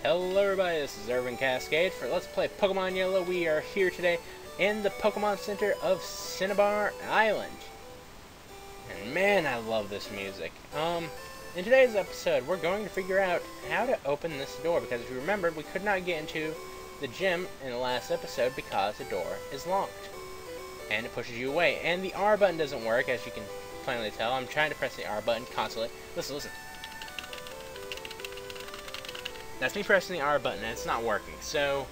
Hello everybody, this is Irvin Cascade for Let's Play Pokemon Yellow. We are here today in the Pokemon Center of Cinnabar Island. And man, I love this music. In today's episode, we're going to figure out how to open this door, because if you remember, we could not get into the gym in the last episode because the door is locked. And it pushes you away. And the R button doesn't work, as you can plainly tell. I'm trying to press the R button constantly. Listen. That's me pressing the R button and it's not working. So,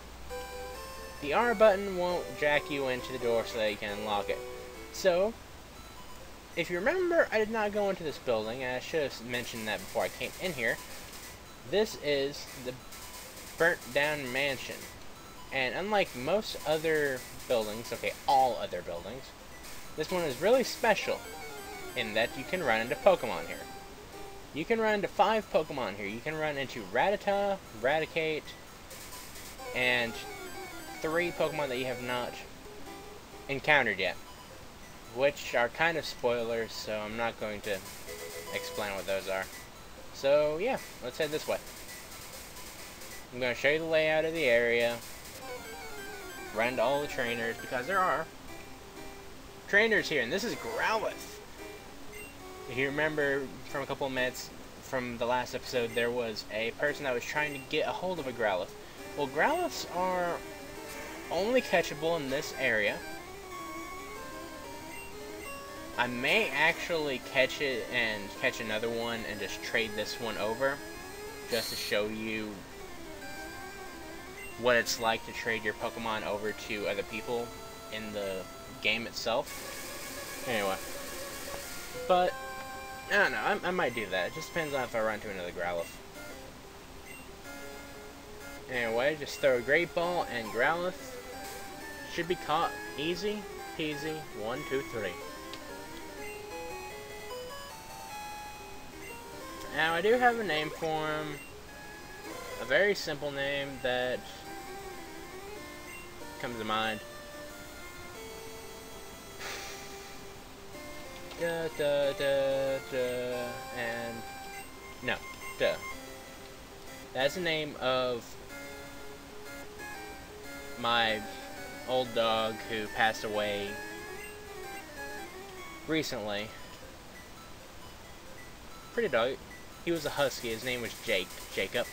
the R button won't jack you into the door so that you can unlock it. So, if you remember, I did not go into this building, and I should have mentioned that before I came in here. This is the burnt down mansion. And unlike most other buildings, okay, all other buildings, this one is really special in that you can run into Pokemon here. You can run into 5 Pokemon here. You can run into Rattata, Raticate, and 3 Pokemon that you have not encountered yet, which are kind of spoilers, so I'm not going to explain what those are. So yeah, let's head this way. I'm going to show you the layout of the area, run into all the trainers, because there are trainers here, and this is Growlithe. If you remember from a couple of minutes from the last episode, there was a person that was trying to get a hold of a Growlithe. Well, Growlithes are only catchable in this area. I may actually catch it and catch another one and just trade this one over, just to show you what it's like to trade your Pokemon over to other people in the game itself. Anyway, but I don't know, I might do that. It just depends on if I run into another Growlithe. Anyway, just throw a Great Ball and Growlithe should be caught easy peasy. 1, 2, 3. Now, I do have a name for him. A very simple name that comes to mind. And no, duh. That's the name of my old dog who passed away recently. Pretty dog. He was a husky. His name was Jacob.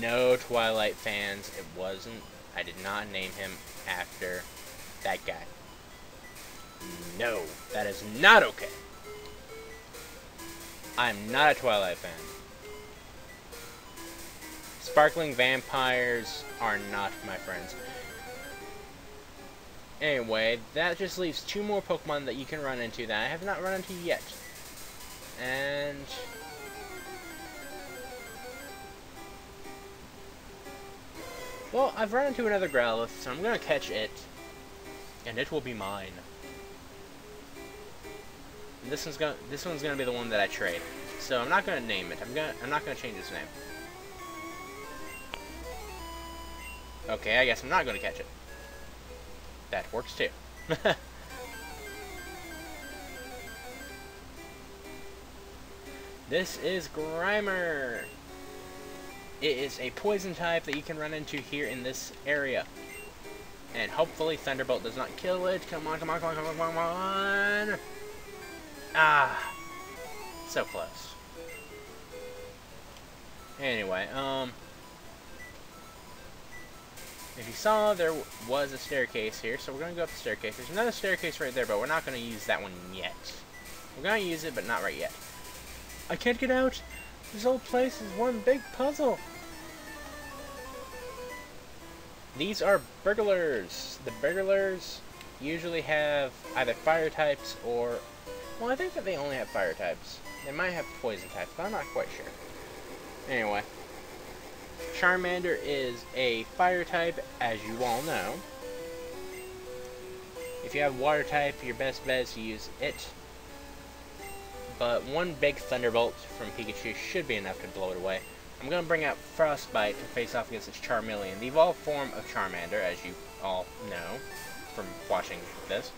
No Twilight fans. It wasn't. I did not name him after that guy. No, that is not okay. I'm not a Twilight fan. Sparkling vampires are not my friends. Anyway, that just leaves 2 more Pokemon that you can run into that I have not run into yet. And well, I've run into another Growlithe, so I'm gonna catch it, and it will be mine. This one's gonna be the one that I trade. So I'm not gonna name it. I'm not gonna change its name. Okay, I guess I'm not gonna catch it. That works too. This is Grimer. It is a poison type that you can run into here in this area. And hopefully Thunderbolt does not kill it. Come on, come on, come on, come on, come on. Ah, so close. Anyway, if you saw, there was a staircase here, so we're going to go up the staircase. There's another staircase right there, but we're not going to use that one yet. We're going to use it, but not right yet. I can't get out. This whole place is one big puzzle. These are Burglars. The Burglars usually have either fire types or... well, I think that they only have fire types. They might have poison types, but I'm not quite sure. Anyway, Charmander is a fire type, as you all know. If you have water type, your best bet is to use it. But one big Thunderbolt from Pikachu should be enough to blow it away. I'm going to bring out Frostbite to face off against its Charmeleon, the evolved form of Charmander, as you all know from watching this.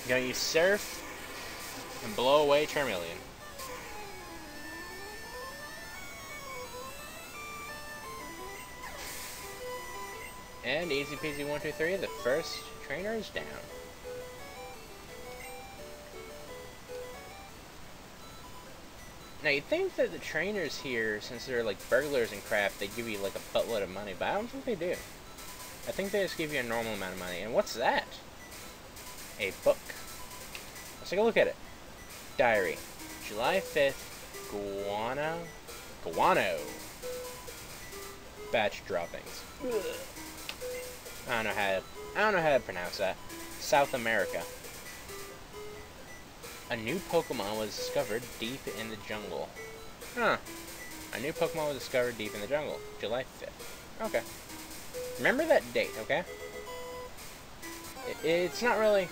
I'm going to use Surf and blow away Charmeleon. And easy peasy 1, 2, 3, the first trainer is down. Now you'd think that the trainers here, since they're like burglars and crap, they give you like a buttload of money, but I don't think they do. I think they just give you a normal amount of money. And what's that? A book. Let's take a look at it. Diary. July 5th. Guano. Batch droppings. Ugh. I don't know how to pronounce that. South America. A new Pokemon was discovered deep in the jungle. Huh. A new Pokemon was discovered deep in the jungle. July 5th. Okay. Remember that date, okay? It's not really...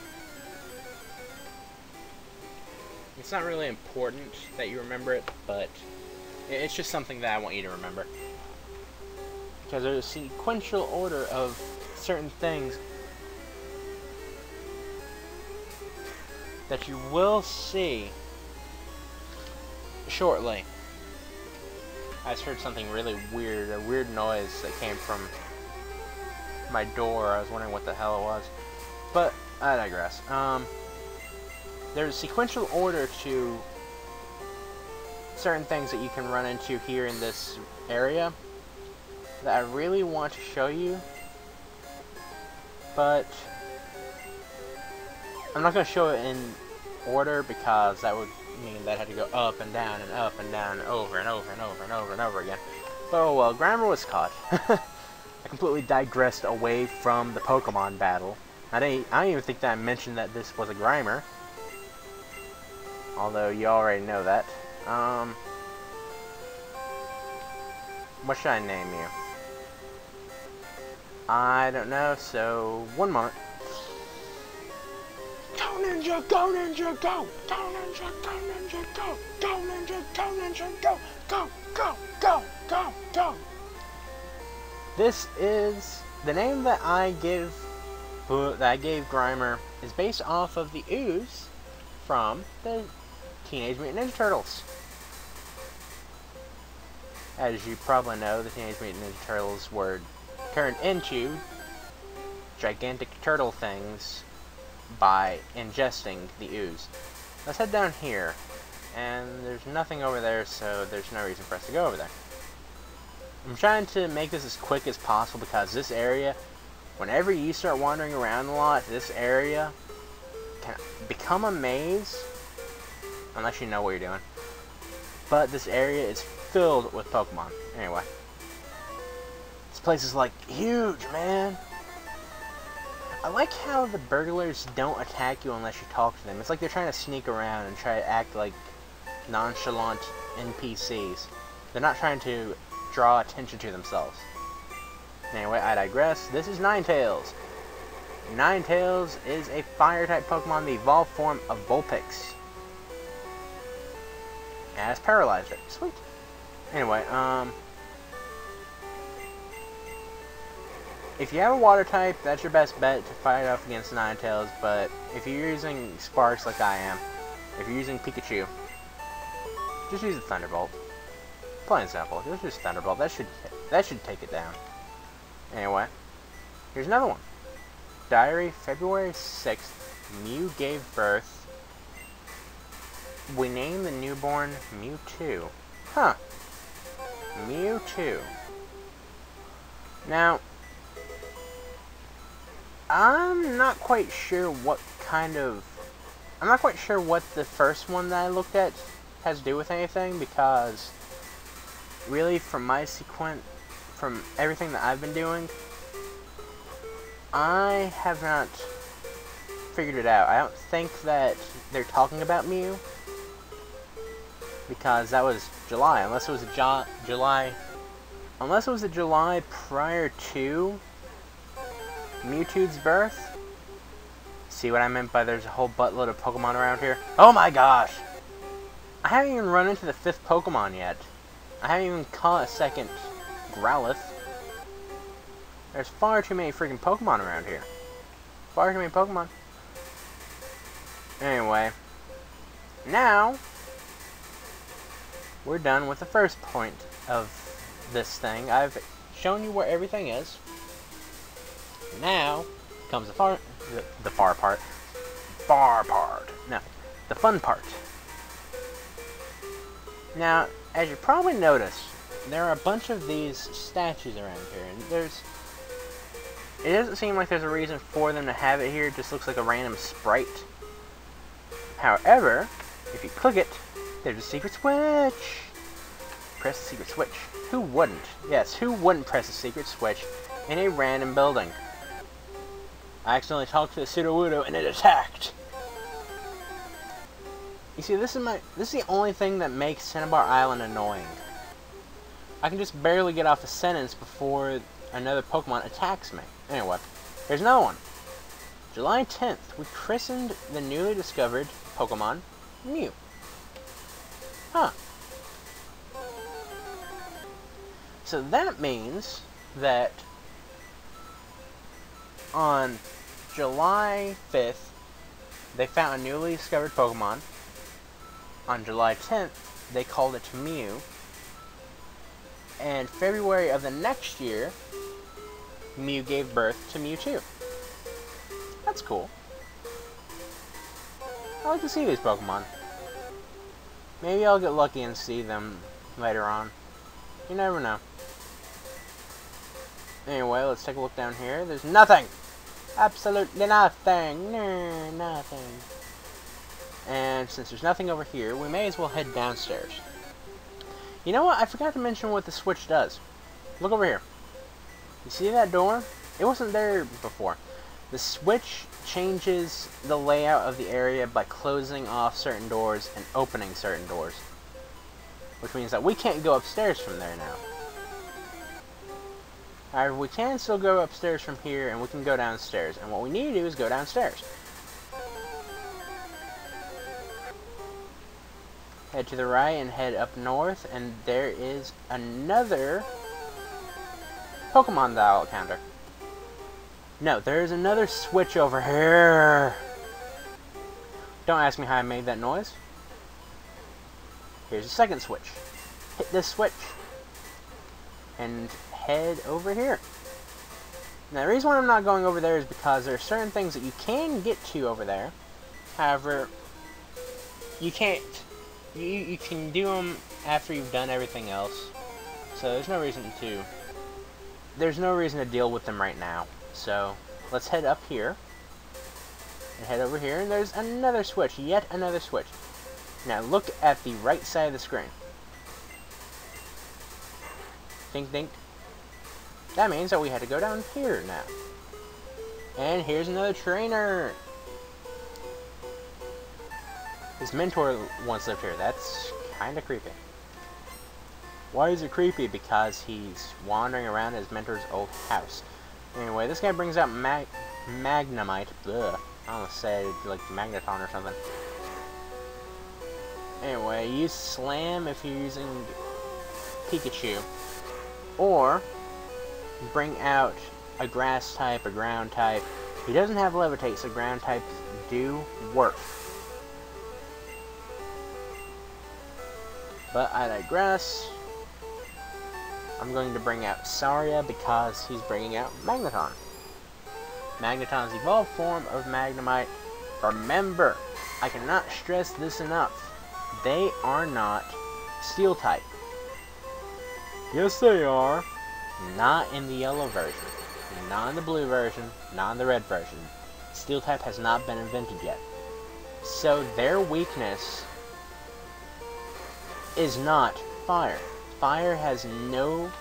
It's not really important that you remember it, but it's just something that I want you to remember. Because there's a sequential order of certain things that you will see shortly. I just heard something really weird, a weird noise that came from my door. I was wondering what the hell it was. But I digress. There's a sequential order to certain things that you can run into here in this area that I really want to show you, but I'm not going to show it in order because that would mean that I had to go up and down and up and down and over and over and over and over and over again. But oh well, Grimer was caught. I completely digressed away from the Pokemon battle. I didn't even think that I mentioned that this was a Grimer. Although you already know that. What should I name you? I don't know, so 1 moment. Go Ninja, go Ninja, go! Go Ninja, go Ninja, go! Go Ninja, go Ninja, go! Go, go, go, go, go! This is the name that I gave Grimer is based off of the ooze from the Teenage Mutant Ninja Turtles. As you probably know, the Teenage Mutant Ninja Turtles were turned into gigantic turtle things by ingesting the ooze. Let's head down here, and there's nothing over there, so there's no reason for us to go over there. I'm trying to make this as quick as possible because this area, whenever you start wandering around a lot, this area can become a maze unless you know what you're doing. But this area is filled with Pokemon. Anyway. This place is like huge, man. I like how the burglars don't attack you unless you talk to them. It's like they're trying to sneak around and try to act like nonchalant NPCs. They're not trying to draw attention to themselves. Anyway, I digress. This is Ninetales. Ninetales is a fire-type Pokemon, the evolved form of Vulpix. And has paralyzed it. Sweet. Anyway, if you have a water type, that's your best bet to fight off against Ninetales, but if you're using Sparks like I am, if you're using Pikachu, just use the Thunderbolt. Plain and simple. Just use Thunderbolt. That should take it down. Anyway, here's another one. Diary, February 6th. Mew gave birth. We named the newborn Mewtwo. Huh. Mewtwo. Now, I'm not quite sure what the first one that I looked at has to do with anything, because really from everything that I've been doing, I have not figured it out. I don't think that they're talking about Mew, because that was July, unless it was a July prior to Mewtwo's birth. See what I meant by there's a whole buttload of Pokemon around here? Oh my gosh! I haven't even run into the 5th Pokemon yet. I haven't even caught a second Growlithe. There's far too many freaking Pokemon around here. Far too many Pokemon. Anyway, now we're done with the first point of this thing. I've shown you where everything is. Now comes the far part. No, the fun part. Now, as you probably noticed, there are a bunch of these statues around here, and it doesn't seem like there's a reason for them to have it here. It just looks like a random sprite. However, if you click it, there's a secret switch. Press the secret switch. Who wouldn't? Yes, who wouldn't press a secret switch in a random building? I accidentally talked to the pseudo-wudo and it attacked. You see, this is the only thing that makes Cinnabar Island annoying. I can just barely get off a sentence before another Pokemon attacks me. Anyway, here's another one. July 10th, we christened the newly discovered Pokemon Mew. Huh. So that means that on July 5th, they found a newly discovered Pokemon. On July 10th, they called it Mew. And February of the next year, Mew gave birth to Mewtwo. That's cool. I like to see these Pokemon. Maybe I'll get lucky and see them later on. You never know. Anyway, let's take a look down here. There's nothing! Absolutely nothing! No, nothing. And since there's nothing over here, we may as well head downstairs. You know what? I forgot to mention what the switch does. Look over here. You see that door? It wasn't there before. The switch changes the layout of the area by closing off certain doors and opening certain doors. Which means that we can't go upstairs from there now. However, we can still go upstairs from here, and we can go downstairs. And what we need to do is go downstairs. Head to the right and head up north, and there is another Pokemon that I'll encounter. No, there is another switch over here. Don't ask me how I made that noise. Here's a second switch. Hit this switch. And head over here. Now, the reason why I'm not going over there is because there are certain things that you can get to over there. However, you can't. You can do them after you've done everything else. So there's no reason to deal with them right now. So let's head up here. And head over here, and there's another switch. Yet another switch. Now look at the right side of the screen. Dink dink. That means that we had to go down here now. And here's another trainer. His mentor once lived here. That's kind of creepy. Why is it creepy? Because he's wandering around his mentor's old house. Anyway, this guy brings out Magnemite. Ugh. I almost said like Magneton or something. Anyway, use Slam if you're using Pikachu. Or bring out a grass type, a ground type. He doesn't have Levitate, so ground types do work. But I digress. I'm going to bring out Saria because he's bringing out Magneton. Magneton's evolved form of Magnemite. Remember, I cannot stress this enough. They are not Steel type. Yes, they are. Not in the yellow version. Not in the blue version. Not in the red version. Steel type has not been invented yet. So their weakness is not fire. Fire has no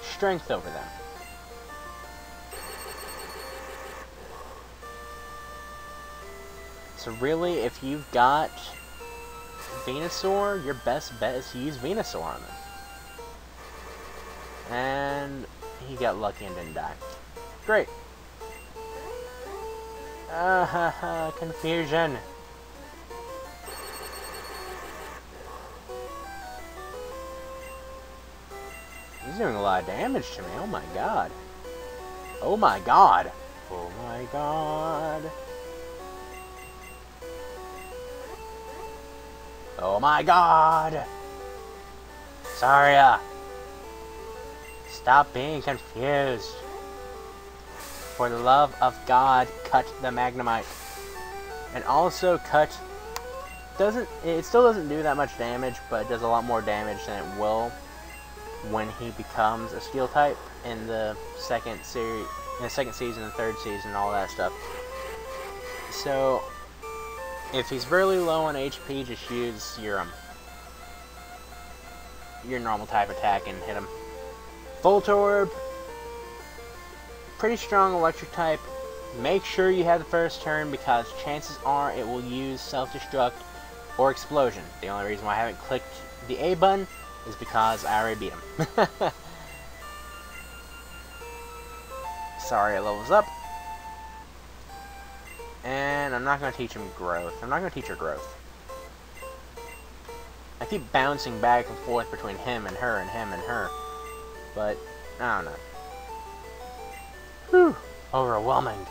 strength over them. So really, if you've got Venusaur, your best bet is to use Venusaur on them. And he got lucky and didn't die. Great. Confusion. He's doing a lot of damage to me. Oh my god. Oh my god. Oh my god. Oh my god. Saria. Stop being confused. For the love of God, cut the Magnemite. And also cut... It still doesn't do that much damage, but it does a lot more damage than it will when he becomes a Steel type in the second series, in the second season, the third season, all that stuff. So, if he's really low on HP, just use your normal type attack and hit him. Voltorb, pretty strong electric type. Make sure you have the first turn because chances are it will use self-destruct or explosion. The only reason why I haven't clicked the A button is because I already beat him. Sorry, it levels up. And I'm not going to teach him growth. I'm not going to teach her growth. I keep bouncing back and forth between him and her and him and her. But, I don't know. Whew, overwhelming.